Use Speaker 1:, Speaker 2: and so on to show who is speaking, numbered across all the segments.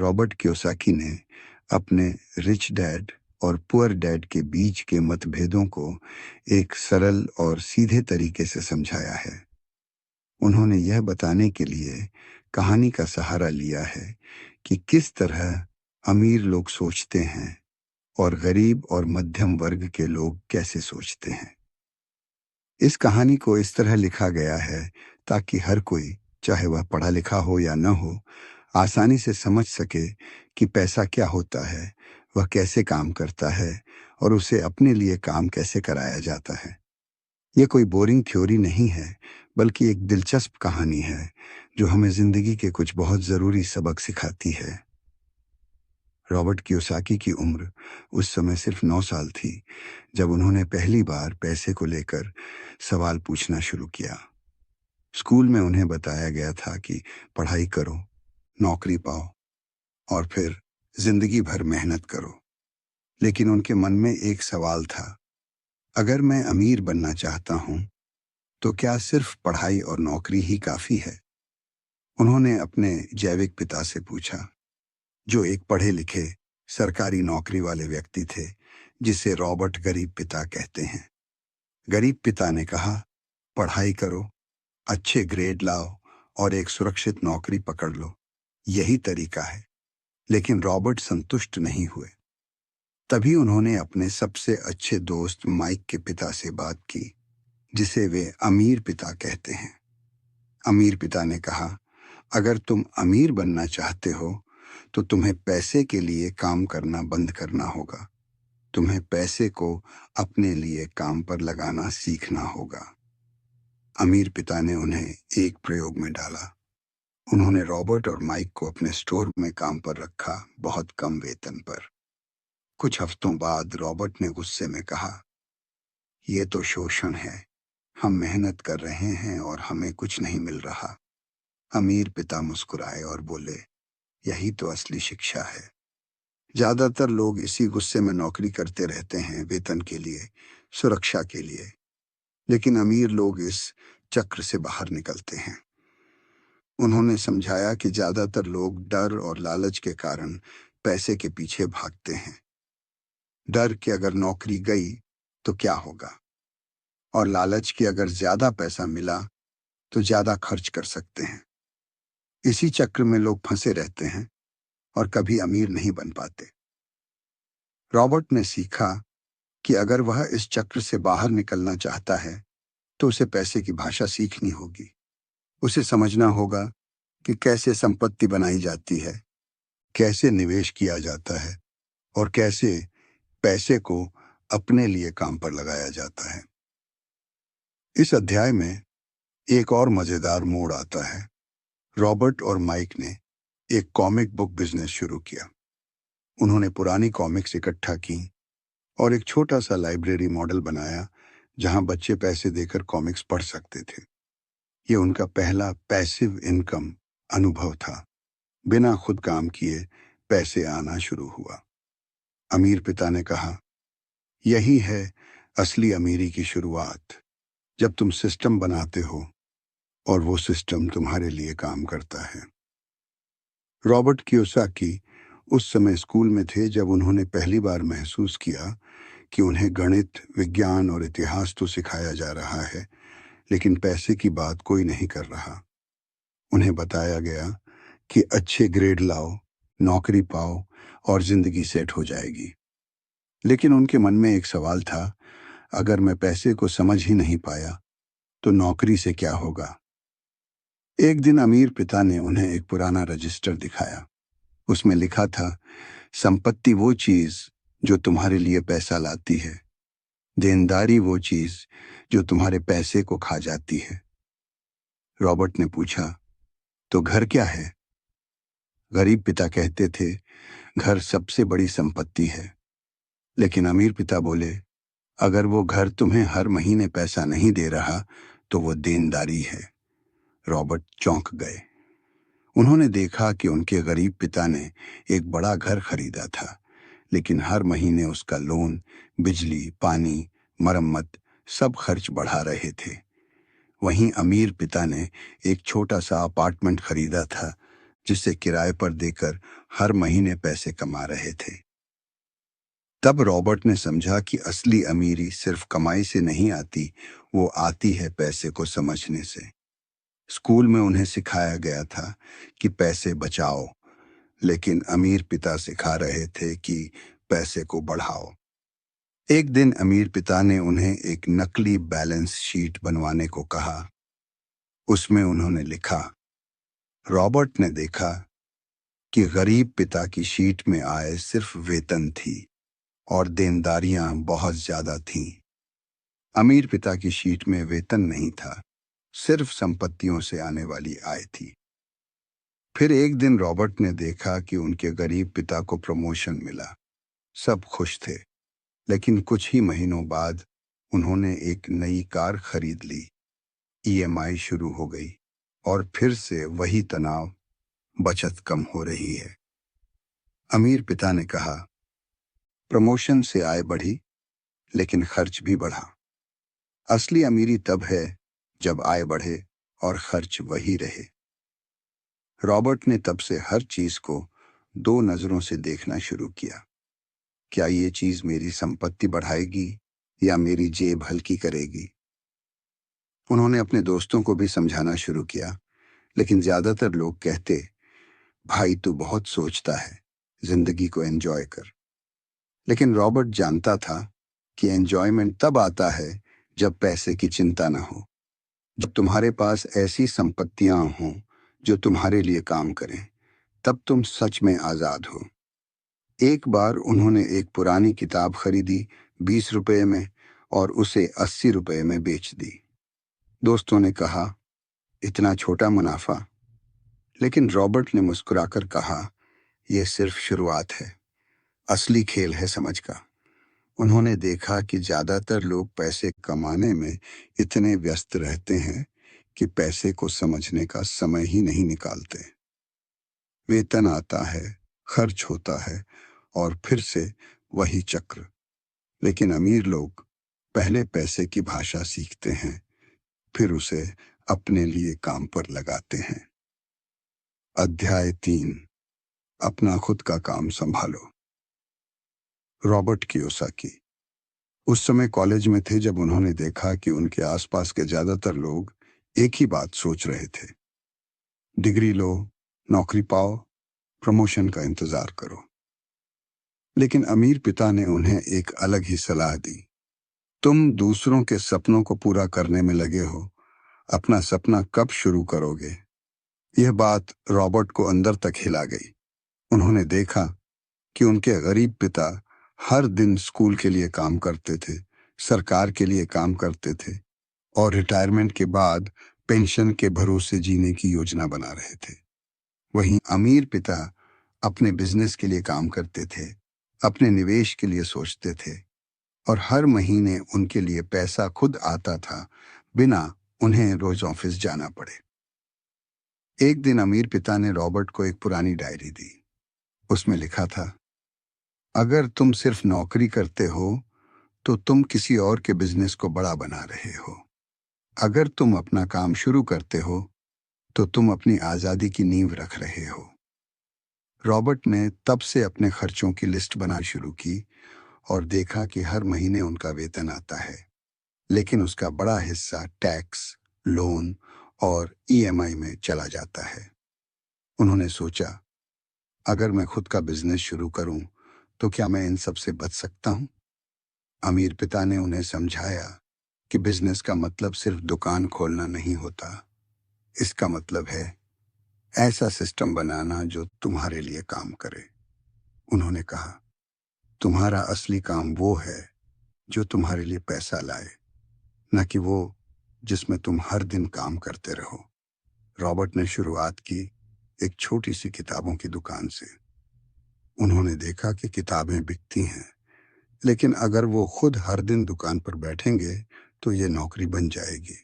Speaker 1: Robert Kiyosaki ने अपने rich dad और पुअर डैड के बीच के मतभेदों को एक सरल और सीधे तरीके से समझाया है। उन्होंने यह बताने के लिए कहानी का सहारा लिया है कि किस तरह अमीर लोग सोचते हैं और गरीब और मध्यम वर्ग के लोग कैसे सोचते हैं। इस कहानी को इस तरह लिखा गया है ताकि हर कोई, चाहे वह पढ़ा लिखा हो या न हो, आसानी से समझ सके कि पैसा क्या होता है, वह कैसे काम करता है और उसे अपने लिए काम कैसे कराया जाता है। यह कोई बोरिंग थ्योरी नहीं है, बल्कि एक दिलचस्प कहानी है जो हमें जिंदगी के कुछ बहुत ज़रूरी सबक सिखाती है। रॉबर्ट कियोसाकी की उम्र उस समय सिर्फ 9 साल थी जब उन्होंने पहली बार पैसे को लेकर सवाल पूछना शुरू किया। स्कूल में उन्हें बताया गया था कि पढ़ाई करो, नौकरी पाओ और फिर जिंदगी भर मेहनत करो। लेकिन उनके मन में एक सवाल था, अगर मैं अमीर बनना चाहता हूं तो क्या सिर्फ पढ़ाई और नौकरी ही काफी है? उन्होंने अपने जैविक पिता से पूछा, जो एक पढ़े लिखे सरकारी नौकरी वाले व्यक्ति थे, जिसे रॉबर्ट गरीब पिता कहते हैं। गरीब पिता ने कहा, पढ़ाई करो, अच्छे ग्रेड लाओ और एक सुरक्षित नौकरी पकड़ लो, यही तरीका है। लेकिन रॉबर्ट संतुष्ट नहीं हुए। तभी उन्होंने अपने सबसे अच्छे दोस्त माइक के पिता से बात की, जिसे वे अमीर पिता कहते हैं। अमीर पिता ने कहा, अगर तुम अमीर बनना चाहते हो तो तुम्हें पैसे के लिए काम करना बंद करना होगा। तुम्हें पैसे को अपने लिए काम पर लगाना सीखना होगा। अमीर पिता ने उन्हें एक प्रयोग में डाला। उन्होंने रॉबर्ट और माइक को अपने स्टोर में काम पर रखा, बहुत कम वेतन पर। कुछ हफ्तों बाद रॉबर्ट ने गुस्से में कहा, यह तो शोषण है। हम मेहनत कर रहे हैं और हमें कुछ नहीं मिल रहा। अमीर पिता मुस्कुराए और बोले, यही तो असली शिक्षा है। ज्यादातर लोग इसी गुस्से में नौकरी करते रहते हैं, वेतन के लिए, सुरक्षा के लिए। लेकिन अमीर लोग इस चक्र से बाहर निकलते हैं। उन्होंने समझाया कि ज्यादातर लोग डर और लालच के कारण पैसे के पीछे भागते हैं। डर कि अगर नौकरी गई तो क्या होगा, और लालच कि अगर ज्यादा पैसा मिला तो ज्यादा खर्च कर सकते हैं। इसी चक्र में लोग फंसे रहते हैं और कभी अमीर नहीं बन पाते। रॉबर्ट ने सीखा कि अगर वह इस चक्र से बाहर निकलना चाहता है तो उसे पैसे की भाषा सीखनी होगी। उसे समझना होगा कि कैसे संपत्ति बनाई जाती है, कैसे निवेश किया जाता है और कैसे पैसे को अपने लिए काम पर लगाया जाता है। इस अध्याय में एक और मजेदार मोड़ आता है। रॉबर्ट और माइक ने एक कॉमिक बुक बिजनेस शुरू किया। उन्होंने पुरानी कॉमिक्स इकट्ठा की और एक छोटा सा लाइब्रेरी मॉडल बनाया जहां बच्चे पैसे देकर कॉमिक्स पढ़ सकते थे। ये उनका पहला पैसिव इनकम अनुभव था। बिना खुद काम किए पैसे आना शुरू हुआ। अमीर पिता ने कहा, यही है असली अमीरी की शुरुआत, जब तुम सिस्टम बनाते हो और वो सिस्टम तुम्हारे लिए काम करता है। रॉबर्ट कियोसाकी उस समय स्कूल में थे जब उन्होंने पहली बार महसूस किया कि उन्हें गणित, विज्ञान और इतिहास तो सिखाया जा रहा है, लेकिन पैसे की बात कोई नहीं कर रहा। उन्हें बताया गया कि अच्छे ग्रेड लाओ, नौकरी पाओ और जिंदगी सेट हो जाएगी। लेकिन उनके मन में एक सवाल था, अगर मैं पैसे को समझ ही नहीं पाया तो नौकरी से क्या होगा? एक दिन अमीर पिता ने उन्हें एक पुराना रजिस्टर दिखाया। उसमें लिखा था, संपत्ति वो चीज जो तुम्हारे लिए पैसा लाती है, देनदारी वो चीज जो तुम्हारे पैसे को खा जाती है। रॉबर्ट ने पूछा, तो घर क्या है? गरीब पिता कहते थे, घर सबसे बड़ी संपत्ति है। लेकिन अमीर पिता बोले, अगर वो घर तुम्हें हर महीने पैसा नहीं दे रहा तो वो देनदारी है। रॉबर्ट चौंक गए। उन्होंने देखा कि उनके गरीब पिता ने एक बड़ा घर खरीदा था, लेकिन हर महीने उसका लोन, बिजली, पानी, मरम्मत सब खर्च बढ़ा रहे थे। वहीं अमीर पिता ने एक छोटा सा अपार्टमेंट खरीदा था, जिसे किराए पर देकर हर महीने पैसे कमा रहे थे। तब रॉबर्ट ने समझा कि असली अमीरी सिर्फ कमाई से नहीं आती, वो आती है पैसे को समझने से। स्कूल में उन्हें सिखाया गया था कि पैसे बचाओ, लेकिन अमीर पिता सिखा रहे थे कि पैसे को बढ़ाओ। एक दिन अमीर पिता ने उन्हें एक नकली बैलेंस शीट बनवाने को कहा। उसमें उन्होंने लिखा। रॉबर्ट ने देखा कि गरीब पिता की शीट में आय सिर्फ वेतन थी और देनदारियां बहुत ज्यादा थीं। अमीर पिता की शीट में वेतन नहीं था, सिर्फ संपत्तियों से आने वाली आय थी। फिर एक दिन रॉबर्ट ने देखा कि उनके गरीब पिता को प्रमोशन मिला। सब खुश थे, लेकिन कुछ ही महीनों बाद उन्होंने एक नई कार खरीद ली। ईएमआई शुरू हो गई और फिर से वही तनाव, बचत कम हो रही है। अमीर पिता ने कहा, प्रमोशन से आय बढ़ी, लेकिन खर्च भी बढ़ा। असली अमीरी तब है जब आय बढ़े और खर्च वही रहे। रॉबर्ट ने तब से हर चीज को दो नजरों से देखना शुरू किया। क्या ये चीज मेरी संपत्ति बढ़ाएगी या मेरी जेब हल्की करेगी? उन्होंने अपने दोस्तों को भी समझाना शुरू किया, लेकिन ज्यादातर लोग कहते, भाई तू बहुत सोचता है, जिंदगी को एंजॉय कर। लेकिन रॉबर्ट जानता था कि एंजॉयमेंट तब आता है जब पैसे की चिंता ना हो, जब तुम्हारे पास ऐसी संपत्तियां हों जो तुम्हारे लिए काम करें, तब तुम सच में आजाद हो। एक बार उन्होंने एक पुरानी किताब खरीदी 20 रुपए में और उसे 80 रुपए में बेच दी। दोस्तों ने कहा, इतना छोटा मुनाफा? लेकिन रॉबर्ट ने मुस्कुराकर कहा, यह सिर्फ शुरुआत है, असली खेल है समझ का। उन्होंने देखा कि ज्यादातर लोग पैसे कमाने में इतने व्यस्त रहते हैं कि पैसे को समझने का समय ही नहीं निकालते। वेतन आता है, खर्च होता है और फिर से वही चक्र। लेकिन अमीर लोग पहले पैसे की भाषा सीखते हैं, फिर उसे अपने लिए काम पर लगाते हैं। अध्याय 3, अपना खुद का काम संभालो। रॉबर्ट कियोसाकी उस समय कॉलेज में थे जब उन्होंने देखा कि उनके आसपास के ज्यादातर लोग एक ही बात सोच रहे थे। डिग्री लो, नौकरी पाओ, प्रमोशन का इंतजार करो। लेकिन अमीर पिता ने उन्हें एक अलग ही सलाह दी। तुम दूसरों के सपनों को पूरा करने में लगे हो, अपना सपना कब शुरू करोगे? यह बात रॉबर्ट को अंदर तक हिला गई। उन्होंने देखा कि उनके गरीब पिता हर दिन स्कूल के लिए काम करते थे, सरकार के लिए काम करते थे और रिटायरमेंट के बाद पेंशन के भरोसे जीने की योजना बना रहे थे। वहीं अमीर पिता अपने बिजनेस के लिए काम करते थे, अपने निवेश के लिए सोचते थे और हर महीने उनके लिए पैसा खुद आता था, बिना उन्हें रोज ऑफिस जाना पड़े। एक दिन अमीर पिता ने रॉबर्ट को एक पुरानी डायरी दी। उसमें लिखा था, अगर तुम सिर्फ नौकरी करते हो तो तुम किसी और के बिजनेस को बड़ा बना रहे हो। अगर तुम अपना काम शुरू करते हो तो तुम अपनी आजादी की नींव रख रहे हो। रॉबर्ट ने तब से अपने खर्चों की लिस्ट बनानी शुरू की और देखा कि हर महीने उनका वेतन आता है, लेकिन उसका बड़ा हिस्सा टैक्स, लोन और ईएमआई में चला जाता है। उन्होंने सोचा, अगर मैं खुद का बिजनेस शुरू करूं तो क्या मैं इन सब से बच सकता हूं? अमीर पिता ने उन्हें समझाया कि बिजनेस का मतलब सिर्फ दुकान खोलना नहीं होता। इसका मतलब है ऐसा सिस्टम बनाना जो तुम्हारे लिए काम करे। उन्होंने कहा, तुम्हारा असली काम वो है जो तुम्हारे लिए पैसा लाए, न कि वो जिसमें तुम हर दिन काम करते रहो। रॉबर्ट ने शुरुआत की एक छोटी सी किताबों की दुकान से। उन्होंने देखा कि किताबें बिकती हैं, लेकिन अगर वो खुद हर दिन दुकान पर बैठेंगे तो ये नौकरी बन जाएगी।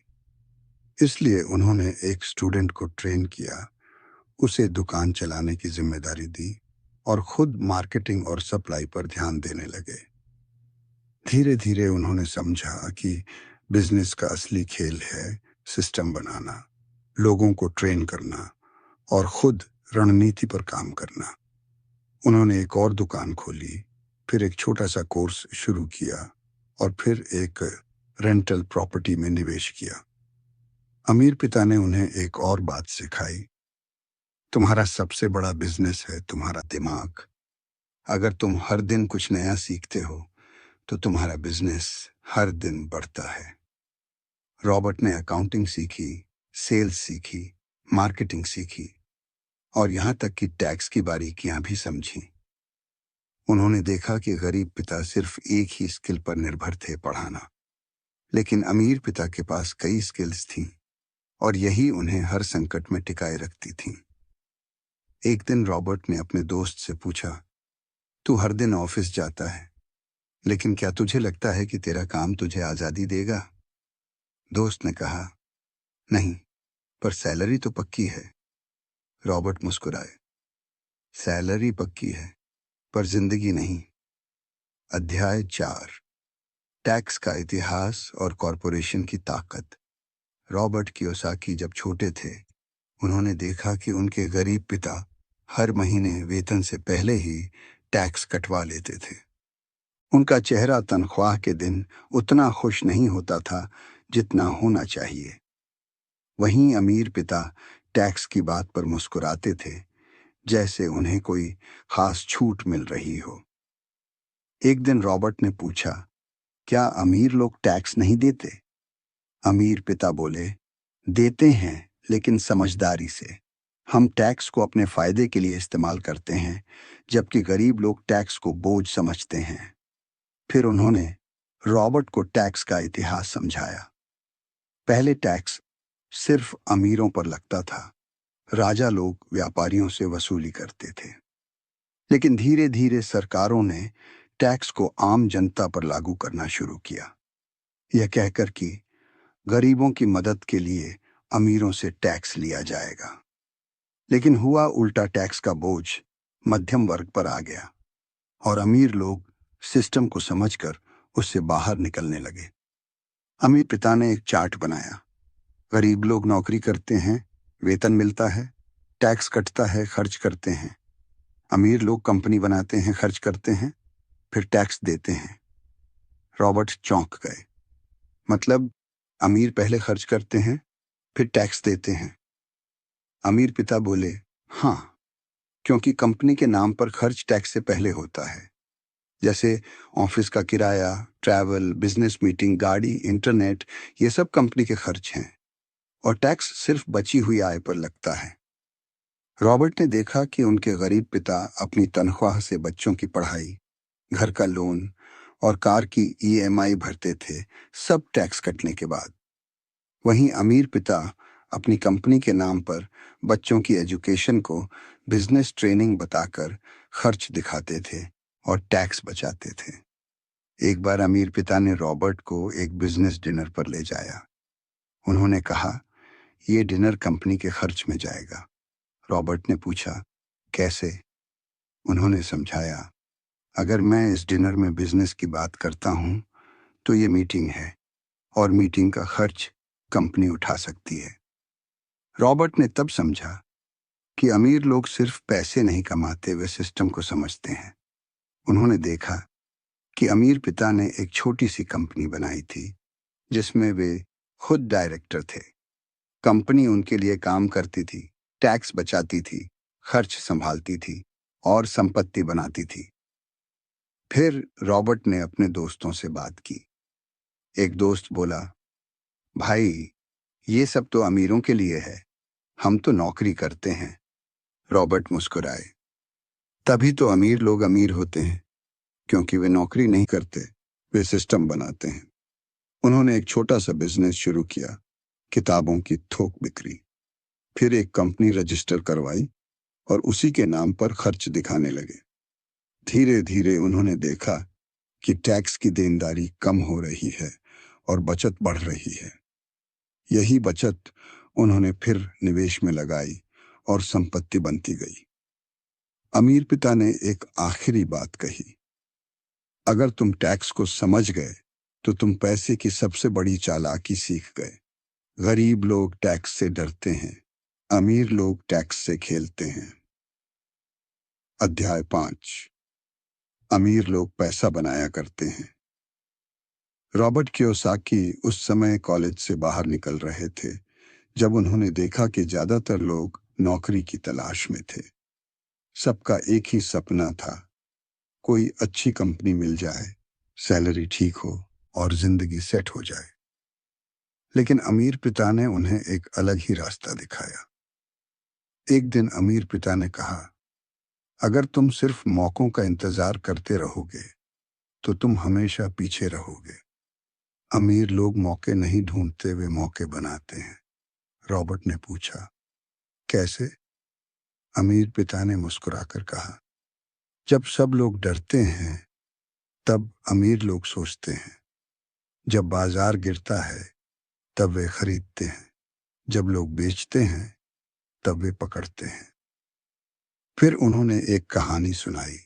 Speaker 1: इसलिए उन्होंने एक स्टूडेंट को ट्रेन किया, उसे दुकान चलाने की जिम्मेदारी दी और खुद मार्केटिंग और सप्लाई पर ध्यान देने लगे। धीरे धीरे उन्होंने समझा कि बिजनेस का असली खेल है सिस्टम बनाना, लोगों को ट्रेन करना और खुद रणनीति पर काम करना। उन्होंने एक और दुकान खोली, फिर एक छोटा सा कोर्स शुरू किया और फिर एक रेंटल प्रॉपर्टी में निवेश किया। अमीर पिता ने उन्हें एक और बात सिखाई, तुम्हारा सबसे बड़ा बिजनेस है तुम्हारा दिमाग। अगर तुम हर दिन कुछ नया सीखते हो तो तुम्हारा बिजनेस हर दिन बढ़ता है। रॉबर्ट ने अकाउंटिंग सीखी, सेल्स सीखी, मार्केटिंग सीखी और यहाँ तक कि टैक्स की बारीकियां भी समझी। उन्होंने देखा कि गरीब पिता सिर्फ एक ही स्किल पर निर्भर थे, पढ़ाना, लेकिन अमीर पिता के पास कई स्किल्स थीं और यही उन्हें हर संकट में टिकाए रखती थीं। एक दिन रॉबर्ट ने अपने दोस्त से पूछा, तू हर दिन ऑफिस जाता है, लेकिन क्या तुझे लगता है कि तेरा काम तुझे आज़ादी देगा? दोस्त ने कहा, नहीं, पर सैलरी तो पक्की है। रॉबर्ट मुस्कुराए, सैलरी पक्की है, पर जिंदगी नहीं। अध्याय 4, टैक्स का इतिहास और कॉरपोरेशन की ताकत। रॉबर्ट कियोसाकी जब छोटे थे, उन्होंने देखा कि उनके गरीब पिता हर महीने वेतन से पहले ही टैक्स कटवा लेते थे। उनका चेहरा तनख्वाह के दिन उतना खुश नहीं होता था जितना होना चाहिए। वहीं अमीर पिता टैक्स की बात पर मुस्कुराते थे, जैसे उन्हें कोई खास छूट मिल रही हो। एक दिन रॉबर्ट ने पूछा, क्या अमीर लोग टैक्स नहीं देते? अमीर पिता बोले, देते हैं, लेकिन समझदारी से। हम टैक्स को अपने फायदे के लिए इस्तेमाल करते हैं, जबकि गरीब लोग टैक्स को बोझ समझते हैं। फिर उन्होंने रॉबर्ट को टैक्स का इतिहास समझाया। पहले टैक्स सिर्फ अमीरों पर लगता था। राजा लोग व्यापारियों से वसूली करते थे। लेकिन धीरे धीरे सरकारों ने टैक्स को आम जनता पर लागू करना शुरू किया, यह कहकर कि गरीबों की मदद के लिए अमीरों से टैक्स लिया जाएगा। लेकिन हुआ उल्टा, टैक्स का बोझ मध्यम वर्ग पर आ गया और अमीर लोग सिस्टम को समझकर उससे बाहर निकलने लगे। अमीर पिता ने एक चार्ट बनाया। गरीब लोग नौकरी करते हैं, वेतन मिलता है, टैक्स कटता है, खर्च करते हैं। अमीर लोग कंपनी बनाते हैं, खर्च करते हैं, फिर टैक्स देते हैं। रॉबर्ट चौंक गए। मतलब अमीर पहले खर्च करते हैं, फिर टैक्स देते हैं? अमीर पिता बोले, हाँ, क्योंकि कंपनी के नाम पर खर्च टैक्स से पहले होता है। जैसे ऑफिस का किराया, ट्रैवल, बिजनेस मीटिंग, गाड़ी, इंटरनेट, ये सब कंपनी के खर्च हैं और टैक्स सिर्फ बची हुई आय पर लगता है। रॉबर्ट ने देखा कि उनके गरीब पिता अपनी तनख्वाह से बच्चों की पढ़ाई, घर का लोन और कार की ईएमआई भरते थे, सब टैक्स कटने के बाद। वहीं अमीर पिता अपनी कंपनी के नाम पर बच्चों की एजुकेशन को बिजनेस ट्रेनिंग बताकर खर्च दिखाते थे और टैक्स बचाते थे। एक बार अमीर पिता ने रॉबर्ट को एक बिजनेस डिनर पर ले जाया। उन्होंने कहा, यह डिनर कंपनी के खर्च में जाएगा। रॉबर्ट ने पूछा, कैसे? उन्होंने समझाया, अगर मैं इस डिनर में बिजनेस की बात करता हूं तो ये मीटिंग है और मीटिंग का खर्च कंपनी उठा सकती है। रॉबर्ट ने तब समझा कि अमीर लोग सिर्फ पैसे नहीं कमाते, वे सिस्टम को समझते हैं। उन्होंने देखा कि अमीर पिता ने एक छोटी सी कंपनी बनाई थी जिसमें वे खुद डायरेक्टर थे। कंपनी उनके लिए काम करती थी, टैक्स बचाती थी, खर्च संभालती थी और संपत्ति बनाती थी। फिर रॉबर्ट ने अपने दोस्तों से बात की। एक दोस्त बोला, भाई, ये सब तो अमीरों के लिए है, हम तो नौकरी करते हैं। रॉबर्ट मुस्कुराए, तभी तो अमीर लोग अमीर होते हैं, क्योंकि वे नौकरी नहीं करते, वे सिस्टम बनाते हैं। उन्होंने एक छोटा सा बिजनेस शुरू किया, किताबों की थोक बिक्री। फिर एक कंपनी रजिस्टर करवाई और उसी के नाम पर खर्च दिखाने लगे। धीरे धीरे उन्होंने देखा कि टैक्स की देनदारी कम हो रही है और बचत बढ़ रही है। यही बचत उन्होंने फिर निवेश में लगाई और संपत्ति बनती गई। अमीर पिता ने एक आखिरी बात कही, अगर तुम टैक्स को समझ गए तो तुम पैसे की सबसे बड़ी चालाकी सीख गए। गरीब लोग टैक्स से डरते हैं, अमीर लोग टैक्स से खेलते हैं। अध्याय 5। अमीर लोग पैसा बनाया करते हैं। रॉबर्ट कियोसाकी उस समय कॉलेज से बाहर निकल रहे थे जब उन्होंने देखा कि ज्यादातर लोग नौकरी की तलाश में थे। सबका एक ही सपना था, कोई अच्छी कंपनी मिल जाए, सैलरी ठीक हो और जिंदगी सेट हो जाए। लेकिन अमीर पिता ने उन्हें एक अलग ही रास्ता दिखाया। एक दिन अमीर पिता ने कहा, अगर तुम सिर्फ मौकों का इंतजार करते रहोगे तो तुम हमेशा पीछे रहोगे। अमीर लोग मौके नहीं ढूंढते, वे मौके बनाते हैं। रॉबर्ट ने पूछा, कैसे? अमीर पिता ने मुस्कुराकर कहा, जब सब लोग डरते हैं तब अमीर लोग सोचते हैं। जब बाजार गिरता है तब वे खरीदते हैं। जब लोग बेचते हैं तब वे पकड़ते हैं। फिर उन्होंने एक कहानी सुनाई।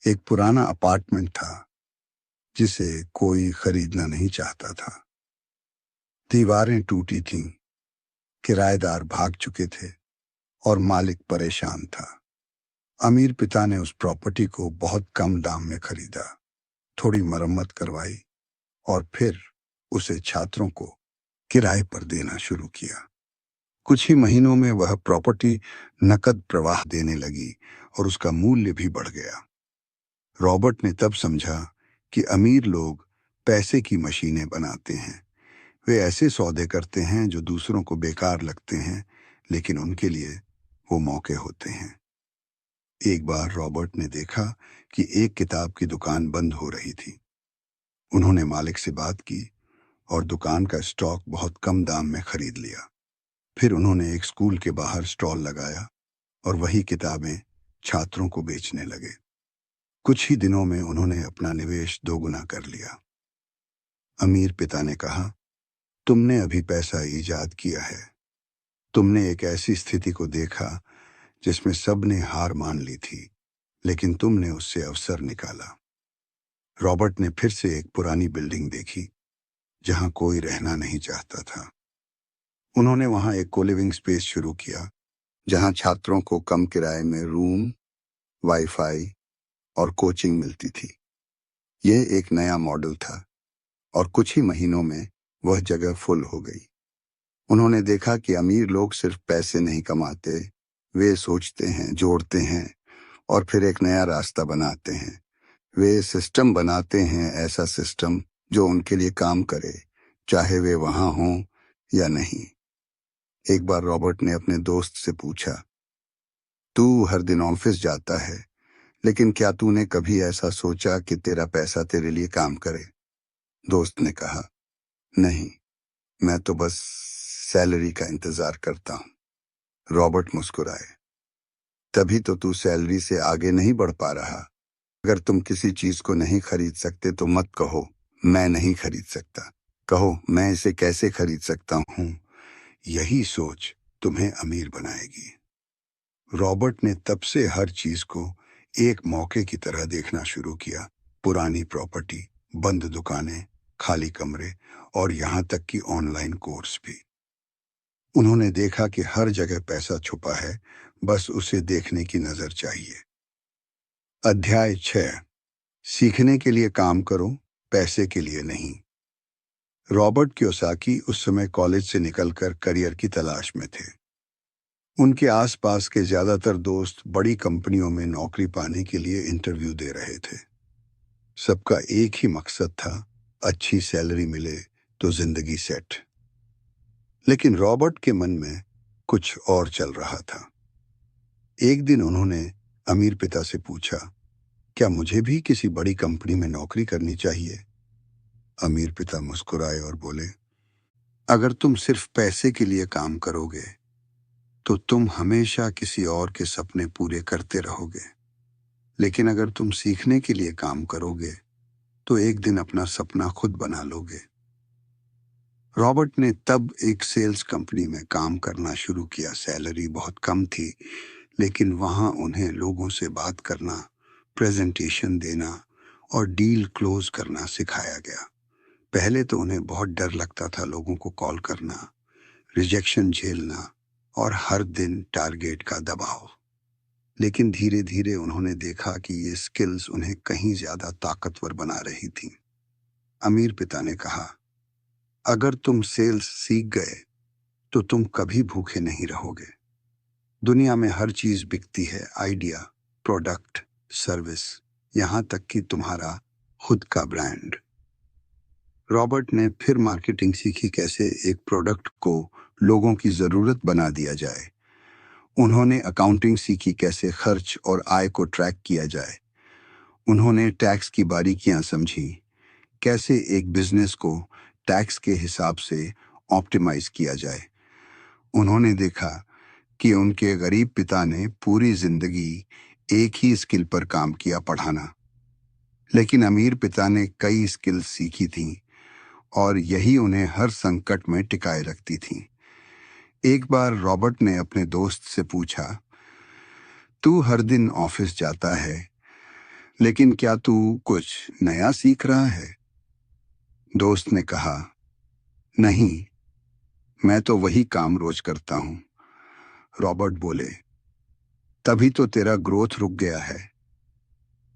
Speaker 1: एक पुराना अपार्टमेंट था जिसे कोई खरीदना नहीं चाहता था। दीवारें टूटी थीं, किराएदार भाग चुके थे और मालिक परेशान था। अमीर पिता ने उस प्रॉपर्टी को बहुत कम दाम में खरीदा, थोड़ी मरम्मत करवाई और फिर उसे छात्रों को किराए पर देना शुरू किया। कुछ ही महीनों में वह प्रॉपर्टी नकद प्रवाह देने लगी और उसका मूल्य भी बढ़ गया। रॉबर्ट ने तब समझा कि अमीर लोग पैसे की मशीनें बनाते हैं। वे ऐसे सौदे करते हैं जो दूसरों को बेकार लगते हैं, लेकिन उनके लिए वो मौके होते हैं। एक बार रॉबर्ट ने देखा कि एक किताब की दुकान बंद हो रही थी। उन्होंने मालिक से बात की और दुकान का स्टॉक बहुत कम दाम में खरीद लिया। फिर उन्होंने एक स्कूल के बाहर स्टॉल लगाया और वही किताबें छात्रों को बेचने लगे। कुछ ही दिनों में उन्होंने अपना निवेश दोगुना कर लिया। अमीर पिता ने कहा, तुमने अभी पैसा ईजाद किया है। तुमने एक ऐसी स्थिति को देखा जिसमें सबने हार मान ली थी, लेकिन तुमने उससे अवसर निकाला। रॉबर्ट ने फिर से एक पुरानी बिल्डिंग देखी जहां कोई रहना नहीं चाहता था। उन्होंने वहां एक कोलिविंग स्पेस शुरू किया जहां छात्रों को कम किराए में रूम, वाईफाई और कोचिंग मिलती थी। यह एक नया मॉडल था और कुछ ही महीनों में वह जगह फुल हो गई। उन्होंने देखा कि अमीर लोग सिर्फ पैसे नहीं कमाते, वे सोचते हैं, जोड़ते हैं और फिर एक नया रास्ता बनाते हैं। वे सिस्टम बनाते हैं, ऐसा सिस्टम जो उनके लिए काम करे, चाहे वे वहां हों या नहीं। एक बार रॉबर्ट ने अपने दोस्त से पूछा, तू हर दिन ऑफिस जाता है, लेकिन क्या तूने कभी ऐसा सोचा कि तेरा पैसा तेरे लिए काम करे? दोस्त ने कहा, नहीं, मैं तो बस सैलरी का इंतजार करता हूं। रॉबर्ट मुस्कुराए, तभी तो तू सैलरी से आगे नहीं बढ़ पा रहा। अगर तुम किसी चीज को नहीं खरीद सकते तो मत कहो मैं नहीं खरीद सकता, कहो मैं इसे कैसे खरीद सकता हूं। यही सोच तुम्हें अमीर बनाएगी। रॉबर्ट ने तब से हर चीज को एक मौके की तरह देखना शुरू किया। पुरानी प्रॉपर्टी, बंद दुकानें, खाली कमरे और यहां तक कि ऑनलाइन कोर्स भी। उन्होंने देखा कि हर जगह पैसा छुपा है, बस उसे देखने की नजर चाहिए। अध्याय 6। सीखने के लिए काम करो, पैसे के लिए नहीं। रॉबर्ट कियोसाकी उस समय कॉलेज से निकलकर करियर की तलाश में थे। उनके आसपास के ज्यादातर दोस्त बड़ी कंपनियों में नौकरी पाने के लिए इंटरव्यू दे रहे थे। सबका एक ही मकसद था, अच्छी सैलरी मिले तो जिंदगी सेट। लेकिन रॉबर्ट के मन में कुछ और चल रहा था। एक दिन उन्होंने अमीर पिता से पूछा, क्या मुझे भी किसी बड़ी कंपनी में नौकरी करनी चाहिए? अमीर पिता मुस्कुराए और बोले, अगर तुम सिर्फ पैसे के लिए काम करोगे तो तुम हमेशा किसी और के सपने पूरे करते रहोगे। लेकिन अगर तुम सीखने के लिए काम करोगे तो एक दिन अपना सपना खुद बना लोगे। रॉबर्ट ने तब एक सेल्स कंपनी में काम करना शुरू किया। सैलरी बहुत कम थी, लेकिन वहां उन्हें लोगों से बात करना, प्रेजेंटेशन देना और डील क्लोज करना सिखाया गया। पहले तो उन्हें बहुत डर लगता था, लोगों को कॉल करना, रिजेक्शन झेलना और हर दिन टारगेट का दबाव। लेकिन धीरे धीरे उन्होंने देखा कि ये स्किल्स उन्हें कहीं ज्यादा ताकतवर बना रही थी। अमीर पिता ने कहा, अगर तुम सेल्स सीख गए तो तुम कभी भूखे नहीं रहोगे। दुनिया में हर चीज बिकती है, आइडिया, प्रोडक्ट, सर्विस, यहां तक कि तुम्हारा खुद का ब्रांड। रॉबर्ट ने फिर मार्केटिंग सीखी, कैसे एक प्रोडक्ट को लोगों की जरूरत बना दिया जाए। उन्होंने अकाउंटिंग सीखी, कैसे खर्च और आय को ट्रैक किया जाए। उन्होंने टैक्स की बारीकियां समझी, कैसे एक बिजनेस को टैक्स के हिसाब से ऑप्टिमाइज किया जाए। उन्होंने देखा कि उनके गरीब पिता ने पूरी जिंदगी एक ही स्किल पर काम किया, पढ़ाना। लेकिन अमीर पिता ने कई स्किल्स सीखी थीं और यही उन्हें हर संकट में टिकाए रखती थीं। एक बार रॉबर्ट ने अपने दोस्त से पूछा, तू हर दिन ऑफिस जाता है, लेकिन क्या तू कुछ नया सीख रहा है? दोस्त ने कहा, नहीं, मैं तो वही काम रोज करता हूं। रॉबर्ट बोले, तभी तो तेरा ग्रोथ रुक गया है।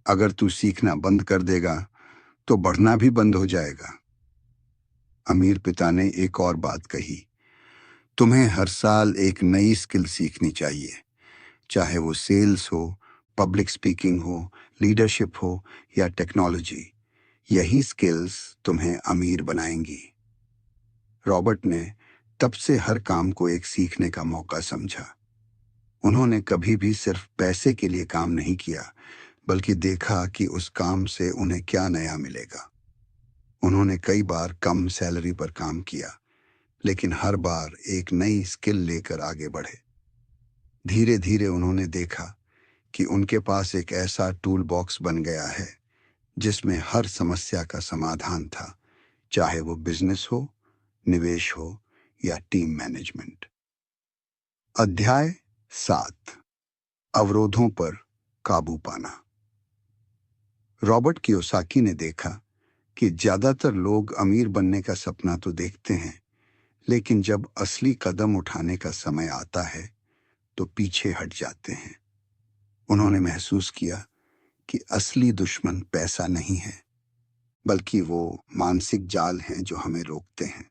Speaker 1: अगर तू सीखना बंद कर देगा तो बढ़ना भी बंद हो जाएगा। अमीर पिता ने एक और बात कही, तुम्हें हर साल एक नई स्किल सीखनी चाहिए, चाहे वो सेल्स हो, पब्लिक स्पीकिंग हो, लीडरशिप हो या टेक्नोलॉजी। यही स्किल्स तुम्हें अमीर बनाएंगी। रॉबर्ट ने तब से हर काम को एक सीखने का मौका समझा। उन्होंने कभी भी सिर्फ पैसे के लिए काम नहीं किया, बल्कि देखा कि उस काम से उन्हें क्या नया मिलेगा। उन्होंने कई बार कम सैलरी पर काम किया, लेकिन हर बार एक नई स्किल लेकर आगे बढ़े। धीरे धीरे उन्होंने देखा कि उनके पास एक ऐसा टूल बॉक्स बन गया है जिसमें हर समस्या का समाधान था, चाहे वो बिजनेस हो, निवेश हो या टीम मैनेजमेंट। अध्याय 7, अवरोधों पर काबू पाना। रॉबर्ट कियोसाकी ने देखा कि ज्यादातर लोग अमीर बनने का सपना तो देखते हैं, लेकिन जब असली कदम उठाने का समय आता है तो पीछे हट जाते हैं। उन्होंने महसूस किया कि असली दुश्मन पैसा नहीं है, बल्कि वो मानसिक जाल हैं जो हमें रोकते हैं।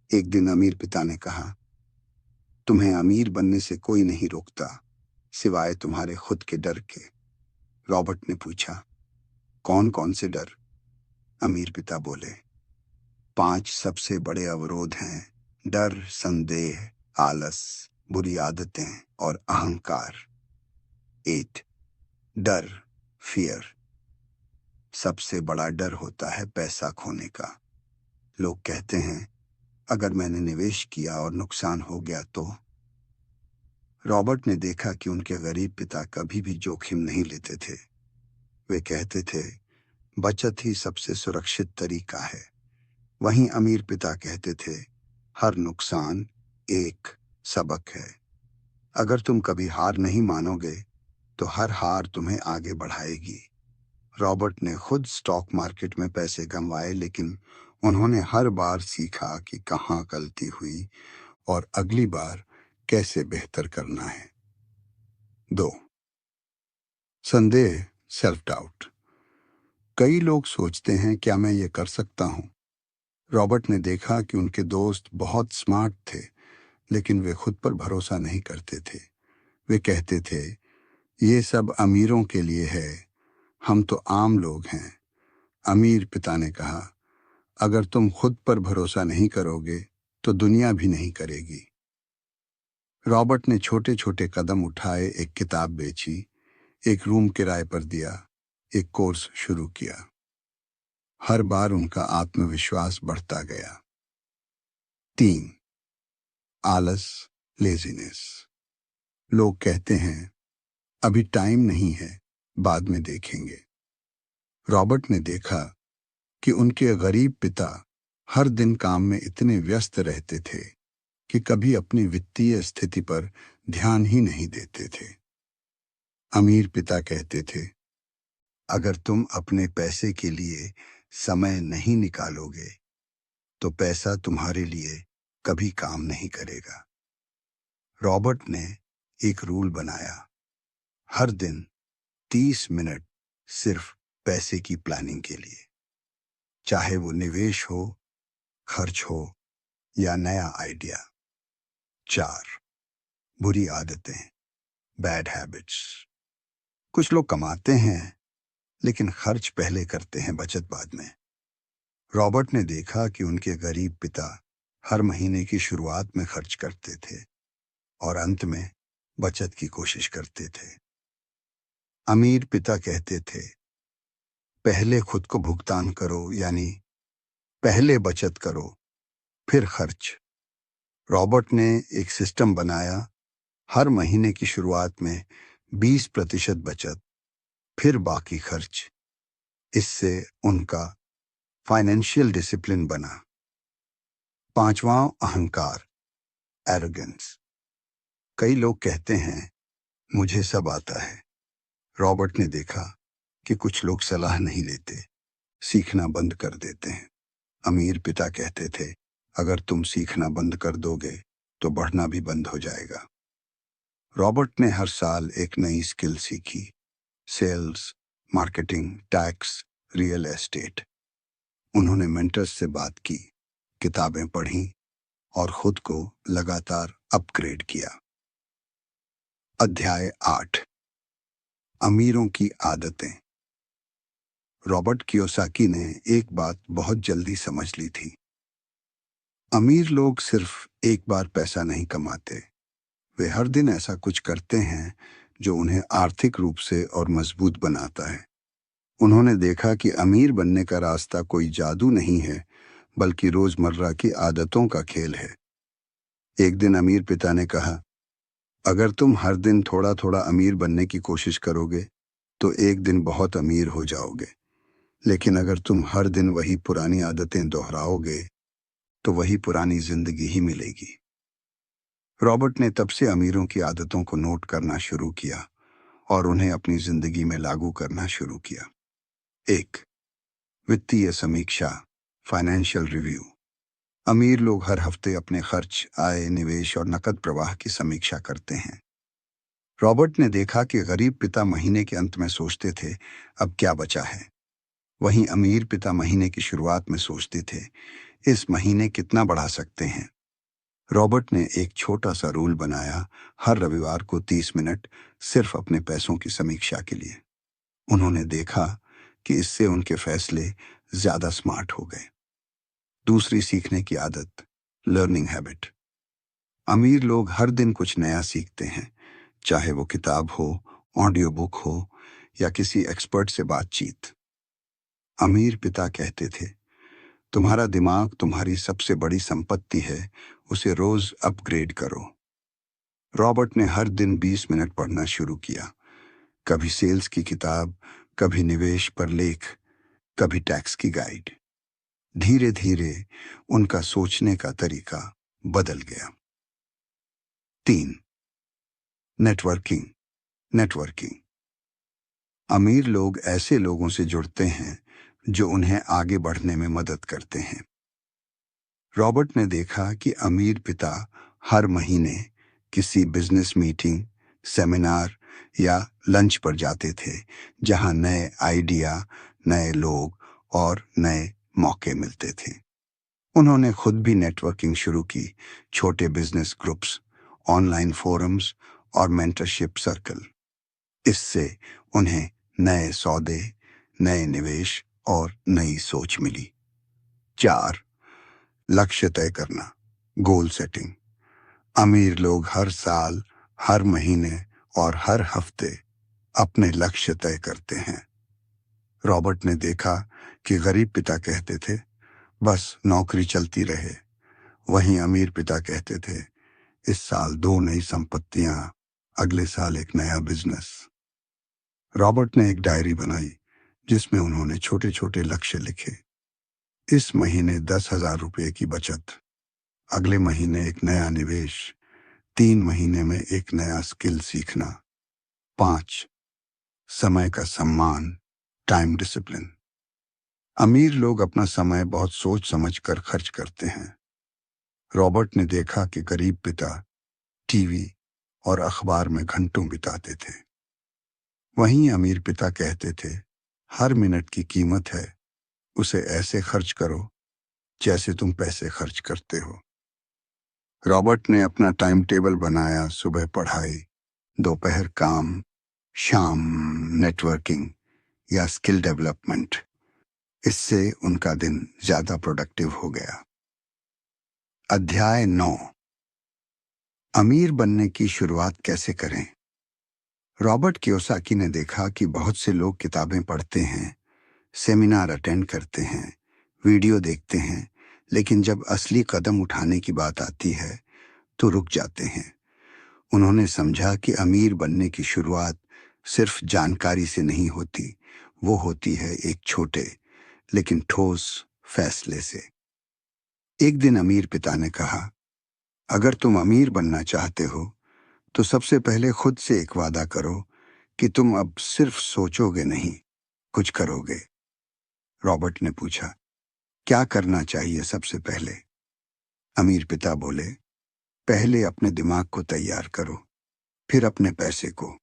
Speaker 1: एक दिन अमीर पिता ने कहा, तुम्हें अमीर बनने से कोई नहीं रोकता, सिवाय तुम्हारे खुद के डर के। रॉबर्ट ने पूछा, कौन कौन से डर? अमीर पिता बोले, 5 सबसे बड़े अवरोध हैं: डर, संदेह, आलस, बुरी आदतें और अहंकार। 8, डर, फियर। सबसे बड़ा डर होता है पैसा खोने का। लोग कहते हैं, अगर मैंने निवेश किया और नुकसान हो गया तो? रॉबर्ट ने देखा कि उनके गरीब पिता कभी भी जोखिम नहीं लेते थे। वे कहते थे, बचत ही सबसे सुरक्षित तरीका है। वहीं अमीर पिता कहते थे, हर नुकसान एक सबक है। अगर तुम कभी हार नहीं मानोगे तो हर हार तुम्हें आगे बढ़ाएगी। रॉबर्ट ने खुद स्टॉक मार्केट में पैसे कमाए, लेकिन उन्होंने हर बार सीखा कि कहाँ गलती हुई और अगली बार कैसे बेहतर करना है। 2, संदेह, सेल्फ डाउट। कई लोग सोचते हैं, क्या मैं ये कर सकता हूँ? रॉबर्ट ने देखा कि उनके दोस्त बहुत स्मार्ट थे, लेकिन वे खुद पर भरोसा नहीं करते थे। वे कहते थे, ये सब अमीरों के लिए है, हम तो आम लोग हैं। अमीर पिता ने कहा, अगर तुम खुद पर भरोसा नहीं करोगे तो दुनिया भी नहीं करेगी। रॉबर्ट ने छोटे छोटे कदम उठाए, एक किताब बेची, एक रूम किराए पर दिया, एक कोर्स शुरू किया। हर बार उनका आत्मविश्वास बढ़ता गया। 3, आलस, लेजीनेस। लोग कहते हैं, अभी टाइम नहीं है, बाद में देखेंगे। रॉबर्ट ने देखा कि उनके गरीब पिता हर दिन काम में इतने व्यस्त रहते थे कि कभी अपनी वित्तीय स्थिति पर ध्यान ही नहीं देते थे। अमीर पिता कहते थे, अगर तुम अपने पैसे के लिए समय नहीं निकालोगे तो पैसा तुम्हारे लिए कभी काम नहीं करेगा। रॉबर्ट ने एक रूल बनाया, हर दिन 30 मिनट सिर्फ पैसे की प्लानिंग के लिए, चाहे वो निवेश हो, खर्च हो या नया आइडिया। 4 बुरी आदतें, बैड हैबिट्स। कुछ लोग कमाते हैं लेकिन खर्च पहले करते हैं, बचत बाद में। रॉबर्ट ने देखा कि उनके गरीब पिता हर महीने की शुरुआत में खर्च करते थे और अंत में बचत की कोशिश करते थे। अमीर पिता कहते थे, पहले खुद को भुगतान करो, यानी पहले बचत करो फिर खर्च। रॉबर्ट ने एक सिस्टम बनाया, हर महीने की शुरुआत में 20% बचत, फिर बाकी खर्च। इससे उनका फाइनेंशियल डिसिप्लिन बना। 5वां, अहंकार, एरोगेंस। कई लोग कहते हैं, मुझे सब आता है। रॉबर्ट ने देखा कि कुछ लोग सलाह नहीं लेते, सीखना बंद कर देते हैं। अमीर पिता कहते थे, अगर तुम सीखना बंद कर दोगे तो बढ़ना भी बंद हो जाएगा। रॉबर्ट ने हर साल एक नई स्किल सीखी, sales, marketing, tax, real estate. उन्होंने मेंटर्स से बात की, किताबें पढ़ी और खुद को लगातार अपग्रेड किया। अध्याय 8, अमीरों की आदतें। रॉबर्ट कियोसाकी ने एक बात बहुत जल्दी समझ ली थी, अमीर लोग सिर्फ एक बार पैसा नहीं कमाते, वे हर दिन ऐसा कुछ करते हैं जो उन्हें आर्थिक रूप से और मजबूत बनाता है। उन्होंने देखा कि अमीर बनने का रास्ता कोई जादू नहीं है, बल्कि रोजमर्रा की आदतों का खेल है। एक दिन अमीर पिता ने कहा, अगर तुम हर दिन थोड़ा थोड़ा अमीर बनने की कोशिश करोगे तो एक दिन बहुत अमीर हो जाओगे, लेकिन अगर तुम हर दिन वही पुरानी आदतें दोहराओगे तो वही पुरानी जिंदगी ही मिलेगी। रॉबर्ट ने तब से अमीरों की आदतों को नोट करना शुरू किया और उन्हें अपनी जिंदगी में लागू करना शुरू किया। 1. वित्तीय समीक्षा, फाइनेंशियल रिव्यू। अमीर लोग हर हफ्ते अपने खर्च, आय, निवेश और नकद प्रवाह की समीक्षा करते हैं। रॉबर्ट ने देखा कि गरीब पिता महीने के अंत में सोचते थे, अब क्या बचा है। वहीं अमीर पिता महीने की शुरुआत में सोचते थे, इस महीने कितना बढ़ा सकते हैं। रॉबर्ट ने एक छोटा सा रूल बनाया, हर रविवार को 30 मिनट सिर्फ अपने पैसों की समीक्षा के लिए। उन्होंने देखा कि इससे उनके फैसले ज्यादा स्मार्ट हो गए। दूसरी सीखने की आदत, लर्निंग हैबिट। अमीर लोग हर दिन कुछ नया सीखते हैं, चाहे वो किताब हो, ऑडियो बुक हो या किसी एक्सपर्ट से बातचीत। अमीर पिता कहते थे, तुम्हारा दिमाग तुम्हारी सबसे बड़ी संपत्ति है, उसे रोज अपग्रेड करो। रॉबर्ट ने हर दिन 20 मिनट पढ़ना शुरू किया, कभी सेल्स की किताब, कभी निवेश पर लेख, कभी टैक्स की गाइड। धीरे धीरे उनका सोचने का तरीका बदल गया। 3. Networking, networking. अमीर लोग ऐसे लोगों से जुड़ते हैं जो उन्हें आगे बढ़ने में मदद करते हैं। रॉबर्ट ने देखा कि अमीर पिता हर महीने किसी बिजनेस मीटिंग, सेमिनार या लंच पर जाते थे, जहां नए आइडिया, नए लोग और नए मौके मिलते थे। उन्होंने खुद भी नेटवर्किंग शुरू की, छोटे बिजनेस ग्रुप्स, ऑनलाइन फोरम्स और मेंटरशिप सर्कल। इससे उन्हें नए सौदे, नए निवेश और नई सोच मिली। 4. लक्ष्य तय करना, गोल सेटिंग। अमीर लोग हर साल, हर महीने और हर हफ्ते अपने लक्ष्य तय करते हैं। रॉबर्ट ने देखा कि गरीब पिता कहते थे, बस नौकरी चलती रहे, वहीं अमीर पिता कहते थे, इस साल 2 नई संपत्तियां, अगले साल एक नया बिजनेस। रॉबर्ट ने एक डायरी बनाई जिसमें उन्होंने छोटे छोटे लक्ष्य लिखे। इस महीने 10,000 रुपये की बचत, अगले महीने एक नया निवेश, 3 महीने में एक नया स्किल सीखना। 5. समय का सम्मान, टाइम डिसिप्लिन। अमीर लोग अपना समय बहुत सोच समझ कर खर्च करते हैं। रॉबर्ट ने देखा कि गरीब पिता टीवी और अखबार में घंटों बिताते थे। वहीं अमीर पिता कहते थे, हर मिनट की कीमत है, उसे ऐसे खर्च करो जैसे तुम पैसे खर्च करते हो। रॉबर्ट ने अपना टाइम टेबल बनाया, सुबह पढ़ाई, दोपहर काम, शाम नेटवर्किंग या स्किल डेवलपमेंट। इससे उनका दिन ज्यादा प्रोडक्टिव हो गया। अध्याय 9, अमीर बनने की शुरुआत कैसे करें। रॉबर्ट कियोसाकी ने देखा कि बहुत से लोग किताबें पढ़ते हैं, सेमिनार अटेंड करते हैं, वीडियो देखते हैं, लेकिन जब असली कदम उठाने की बात आती है तो रुक जाते हैं। उन्होंने समझा कि अमीर बनने की शुरुआत सिर्फ जानकारी से नहीं होती, वो होती है एक छोटे लेकिन ठोस फैसले से। एक दिन अमीर पिता ने कहा, अगर तुम अमीर बनना चाहते हो तो सबसे पहले खुद से एक वादा करो कि तुम अब सिर्फ सोचोगे नहीं, कुछ करोगे। रॉबर्ट ने पूछा, क्या करना चाहिए सबसे पहले? अमीर पिता बोले, पहले अपने दिमाग को तैयार करो, फिर अपने पैसे को।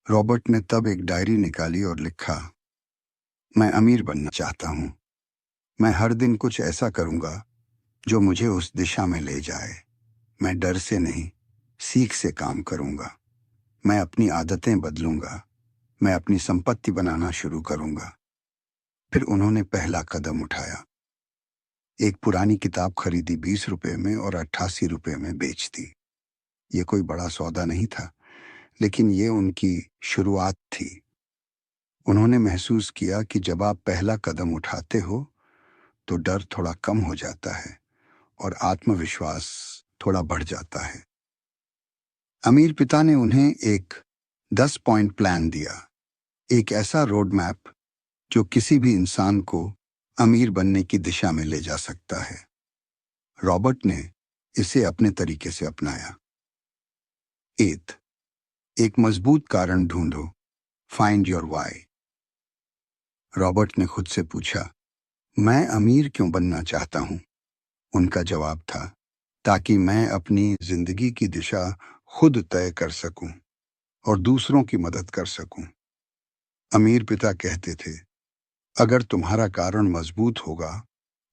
Speaker 1: रॉबर्ट ने तब एक डायरी निकाली और लिखा, मैं अमीर बनना चाहता हूं। मैं हर दिन कुछ ऐसा करूंगा जो मुझे उस दिशा में ले जाए। मैं डर से नहीं, सीख से काम करूंगा। मैं अपनी आदतें बदलूंगा। मैं अपनी संपत्ति बनाना शुरू करूंगा। फिर उन्होंने पहला कदम उठाया। एक पुरानी किताब खरीदी 20 रुपए में और 88 रुपए में बेच दी। ये कोई बड़ा सौदा नहीं था, लेकिन ये उनकी शुरुआत थी। उन्होंने महसूस किया कि जब आप पहला कदम उठाते हो तो डर थोड़ा कम हो जाता है और आत्मविश्वास थोड़ा बढ़ जाता है। अमीर पिता ने उन्हें एक 10 पॉइंट प्लान दिया, एक ऐसा रोड मैप जो किसी भी इंसान को अमीर बनने की दिशा में ले जा सकता है। रॉबर्ट ने इसे अपने तरीके से अपनाया। 8, एक मजबूत कारण ढूंढो, फाइंड योर वाई। रॉबर्ट ने खुद से पूछा, मैं अमीर क्यों बनना चाहता हूं? उनका जवाब था, ताकि मैं अपनी जिंदगी की दिशा खुद तय कर सकूं और दूसरों की मदद कर सकूं। अमीर पिता कहते थे, अगर तुम्हारा कारण मजबूत होगा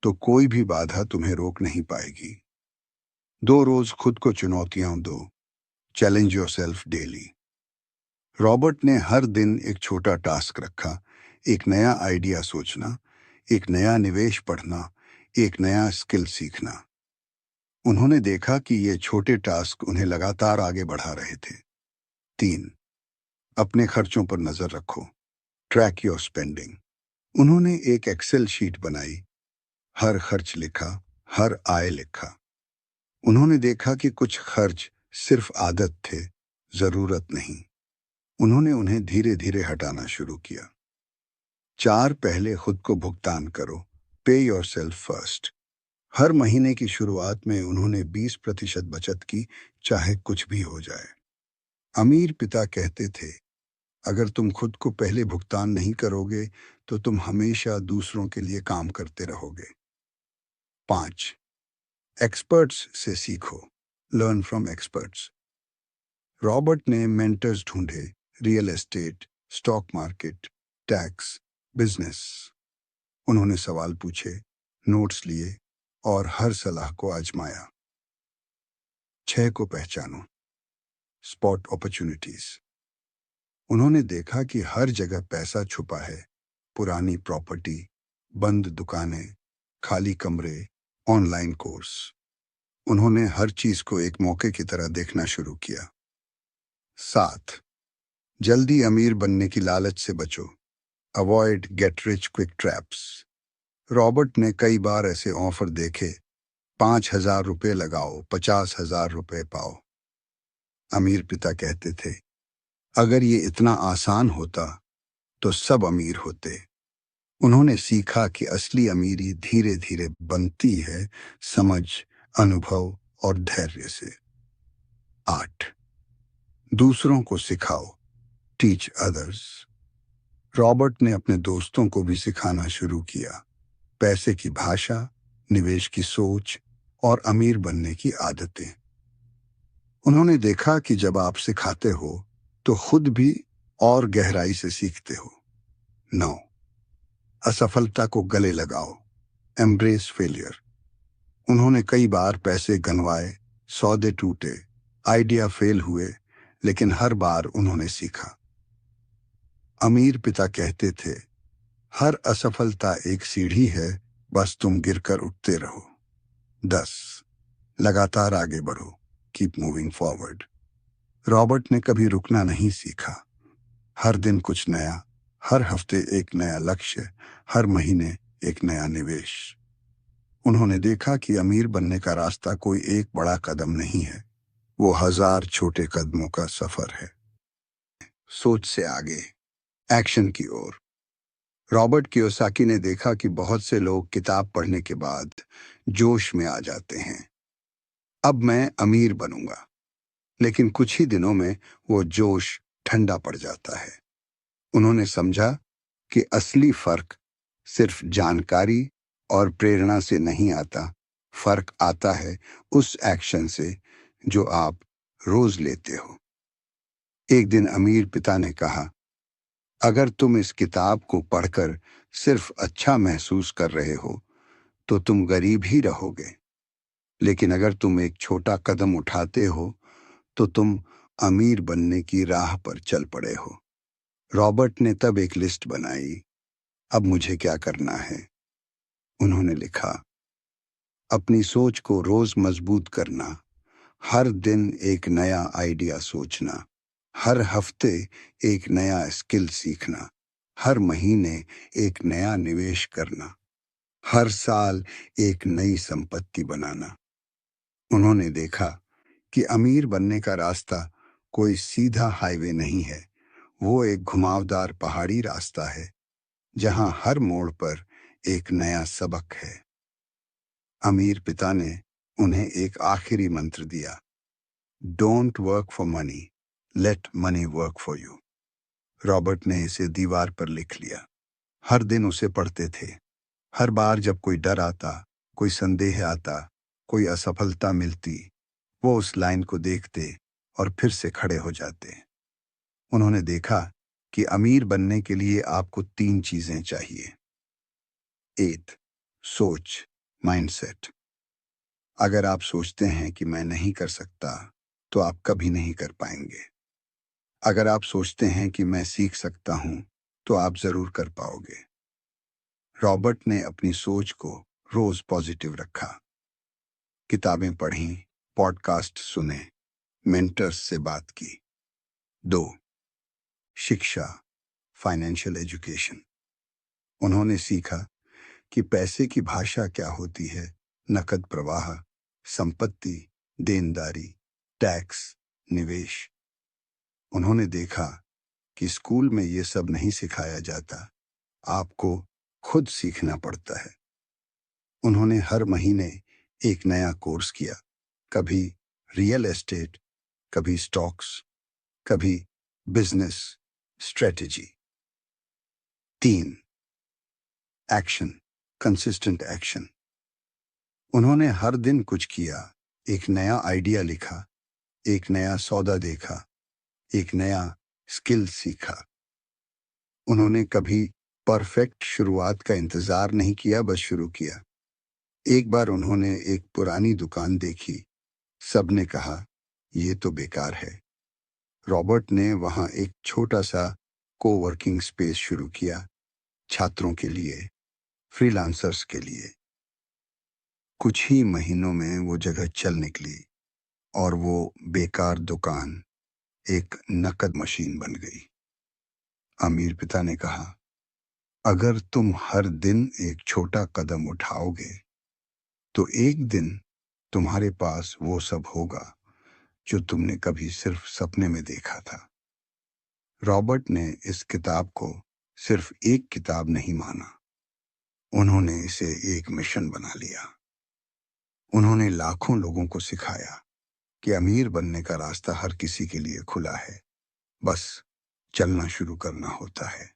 Speaker 1: तो कोई भी बाधा तुम्हें रोक नहीं पाएगी। 2 रोज खुद को चुनौतियां दो, चैलेंज योरसेल्फ डेली। रॉबर्ट ने हर दिन एक छोटा टास्क रखा, एक नया आइडिया सोचना, एक नया निवेश पढ़ना, एक नया स्किल सीखना। उन्होंने देखा कि ये छोटे टास्क उन्हें लगातार आगे बढ़ा रहे थे। 3, अपने खर्चों पर नजर रखो, ट्रैक योर स्पेंडिंग। उन्होंने एक एक्सेल शीट बनाई, हर खर्च लिखा, हर आय लिखा। उन्होंने देखा कि कुछ खर्च सिर्फ आदत थे, जरूरत नहीं। उन्होंने उन्हें धीरे धीरे हटाना शुरू किया। 4, पहले खुद को भुगतान करो, पे योरसेल्फ फर्स्ट। हर महीने की शुरुआत में उन्होंने 20% बचत की, चाहे कुछ भी हो जाए। अमीर पिता कहते थे, अगर तुम खुद को पहले भुगतान नहीं करोगे तो तुम हमेशा दूसरों के लिए काम करते रहोगे। 5, एक्सपर्ट्स से सीखो, लर्न फ्रॉम एक्सपर्ट्स। रॉबर्ट ने मेंटर्स ढूंढे, real estate, stock market, tax, business. उन्होंने सवाल पूछे, नोट्स लिए और हर सलाह को आजमाया। 6 को पहचानो, स्पॉट अपॉर्चुनिटीज। उन्होंने देखा कि हर जगह पैसा छुपा है, पुरानी प्रॉपर्टी, बंद दुकानें, खाली कमरे, ऑनलाइन कोर्स। उन्होंने हर चीज को एक मौके की तरह देखना शुरू किया। 7, जल्दी अमीर बनने की लालच से बचो, avoid get rich quick traps. Robert ने कई बार ऐसे ऑफर देखे, 5,000 रुपये लगाओ, 50,000 रुपये पाओ। अमीर पिता कहते थे, अगर ये इतना आसान होता तो सब अमीर होते। उन्होंने सीखा कि असली अमीरी धीरे धीरे बनती है, समझ, अनुभव और धैर्य से। 8, दूसरों को सिखाओ, टीच अदर्स। रॉबर्ट ने अपने दोस्तों को भी सिखाना शुरू किया, पैसे की भाषा, निवेश की सोच और अमीर बनने की आदतें। उन्होंने देखा कि जब आप सिखाते हो तो खुद भी और गहराई से सीखते हो। 9, असफलता को गले लगाओ। Embrace failure. उन्होंने कई बार पैसे गंवाए, सौदे टूटे, आइडिया फेल हुए, लेकिन हर बार उन्होंने सीखा। अमीर पिता कहते थे, हर असफलता एक सीढ़ी है, बस तुम गिरकर उठते रहो। 10, लगातार आगे बढ़ो। Keep moving forward. रॉबर्ट ने कभी रुकना नहीं सीखा। हर दिन कुछ नया, हर हफ्ते एक नया लक्ष्य, हर महीने एक नया निवेश। उन्होंने देखा कि अमीर बनने का रास्ता कोई एक बड़ा कदम नहीं है, वो 1000 छोटे कदमों का सफर है। सोच से आगे, एक्शन की ओर। रॉबर्ट कियोसाकी ने देखा कि बहुत से लोग किताब पढ़ने के बाद जोश में आ जाते हैं, अब मैं अमीर बनूंगा, लेकिन कुछ ही दिनों में वो जोश ठंडा पड़ जाता है। उन्होंने समझा कि असली फर्क सिर्फ जानकारी और प्रेरणा से नहीं आता, फर्क आता है उस एक्शन से जो आप रोज लेते हो। एक दिन अमीर पिता ने कहा, अगर तुम इस किताब को पढ़कर सिर्फ अच्छा महसूस कर रहे हो तो तुम गरीब ही रहोगे, लेकिन अगर तुम एक छोटा कदम उठाते हो तो तुम अमीर बनने की राह पर चल पड़े हो। रॉबर्ट ने तब एक लिस्ट बनाई, अब मुझे क्या करना है। उन्होंने लिखा, अपनी सोच को रोज मजबूत करना, हर दिन एक नया आइडिया सोचना, हर हफ्ते एक नया स्किल सीखना, हर महीने एक नया निवेश करना, हर साल एक नई संपत्ति बनाना। उन्होंने देखा कि अमीर बनने का रास्ता कोई सीधा हाईवे नहीं है, वो एक घुमावदार पहाड़ी रास्ता है जहां हर मोड़ पर एक नया सबक है। अमीर पिता ने उन्हें एक आखिरी मंत्र दिया, don't work for money, late money work for you. Robert ने इसे दीवार पर लिख लिया। हर दिन उसे पढ़ते थे। हर बार जब कोई डर आता, कोई संदेह आता, कोई असफलता मिलती, वो उस लाइन को देखते और फिर से खड़े हो जाते। उन्होंने देखा कि अमीर बनने के लिए आपको 3 चीजें चाहिए। 8, सोच, माइंडसेट। अगर आप सोचते हैं कि मैं नहीं कर सकता, तो आप कभी नहीं कर पाएंगे। अगर आप सोचते हैं कि मैं सीख सकता हूं, तो आप जरूर कर पाओगे। रॉबर्ट ने अपनी सोच को रोज पॉजिटिव रखा। किताबें पढ़ी, पॉडकास्ट सुने, मेंटर्स से बात की। 2, शिक्षा, फाइनेंशियल एजुकेशन। उन्होंने सीखा कि पैसे की भाषा क्या होती है, नकद प्रवाह, संपत्ति, देनदारी, टैक्स, निवेश। उन्होंने देखा कि स्कूल में ये सब नहीं सिखाया जाता, आपको खुद सीखना पड़ता है। उन्होंने हर महीने एक नया कोर्स किया, कभी रियल एस्टेट, कभी स्टॉक्स, कभी business strategy. 3, action, consistent action. उन्होंने हर दिन कुछ किया, एक नया आइडिया लिखा, एक नया सौदा देखा, एक नया स्किल सीखा। उन्होंने कभी परफेक्ट शुरुआत का इंतजार नहीं किया, बस शुरू किया। एक बार उन्होंने एक पुरानी दुकान देखी, सबने कहा ये तो बेकार है। रॉबर्ट ने वहां एक छोटा सा कोवर्किंग स्पेस शुरू किया, छात्रों के लिए, फ्रीलांसर्स के लिए। कुछ ही महीनों में वो जगह चल निकली और वो बेकार दुकान एक नकद मशीन बन गई। अमीर पिता ने कहा, अगर तुम हर दिन एक छोटा कदम उठाओगे तो एक दिन तुम्हारे पास वो सब होगा जो तुमने कभी सिर्फ सपने में देखा था। रॉबर्ट ने इस किताब को सिर्फ एक किताब नहीं माना, उन्होंने इसे एक मिशन बना लिया। उन्होंने लाखों लोगों को सिखाया कि अमीर बनने का रास्ता हर किसी के लिए खुला है, बस चलना शुरू करना होता है।